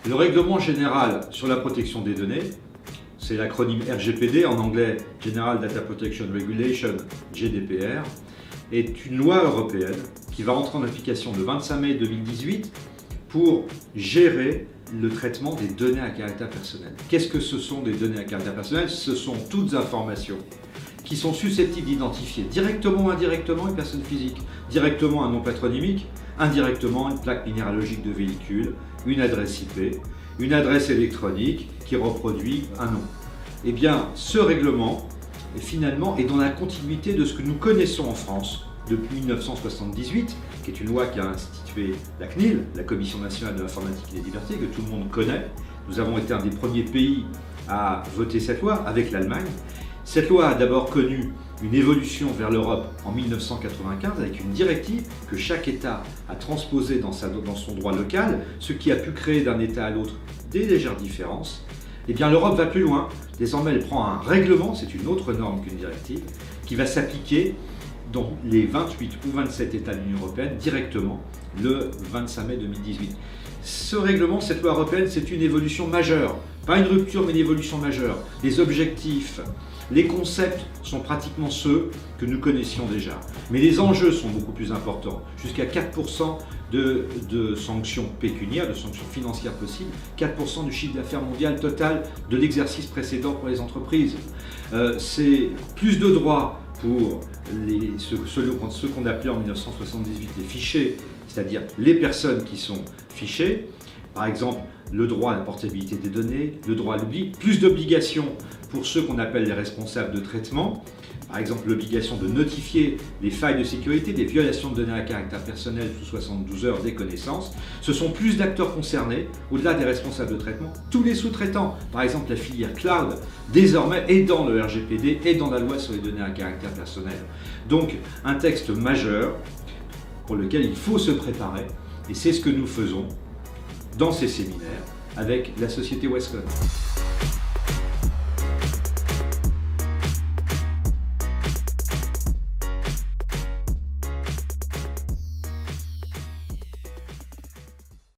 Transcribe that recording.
Le règlement général sur la protection des données, c'est l'acronyme RGPD, en anglais General Data Protection Regulation, GDPR, est une loi européenne qui va entrer en application le 25 mai 2018 pour gérer le traitement des données à caractère personnel. Qu'est-ce que ce sont des données à caractère personnel? Ce sont toutes informations qui sont susceptibles d'identifier directement ou indirectement une personne physique, directement un nom patronymique, indirectement une plaque minéralogique de véhicule, une adresse IP, une adresse électronique qui reproduit un nom. Eh bien, ce règlement, finalement, est dans la continuité de ce que nous connaissons en France depuis 1978, qui est une loi qui a institué la CNIL, la Commission nationale de l'informatique et des libertés, que tout le monde connaît. Nous avons été un des premiers pays à voter cette loi, avec l'Allemagne. Cette loi a d'abord connu une évolution vers l'Europe en 1995 avec une directive que chaque État a transposée dans son droit local, ce qui a pu créer d'un État à l'autre des légères différences. Eh bien, l'Europe va plus loin. Désormais, elle prend un règlement, c'est une autre norme qu'une directive, qui va s'appliquer dans les 28 ou 27 États de l'Union européenne directement le 25 mai 2018. Ce règlement, cette loi européenne, c'est une évolution majeure. Pas une rupture, mais une évolution majeure. Les objectifs, les concepts sont pratiquement ceux que nous connaissions déjà. Mais les enjeux sont beaucoup plus importants. Jusqu'à 4% de sanctions pécuniaires, de sanctions financières possibles, 4% du chiffre d'affaires mondial total de l'exercice précédent pour les entreprises. C'est plus de droits pour ceux qu'on appelait en 1978 les fichés, c'est-à-dire les personnes qui sont fichées. Par exemple, le droit à la portabilité des données, le droit à l'oubli, plus d'obligations pour ceux qu'on appelle les responsables de traitement. Par exemple, l'obligation de notifier les failles de sécurité, des violations de données à caractère personnel sous 72 heures des connaissances. Ce sont plus d'acteurs concernés, au-delà des responsables de traitement, tous les sous-traitants. Par exemple, la filière cloud, désormais, est dans le RGPD et dans la loi sur les données à caractère personnel. Donc, un texte majeur pour lequel il faut se préparer, et c'est ce que nous faisons dans ces séminaires avec la société Westcon.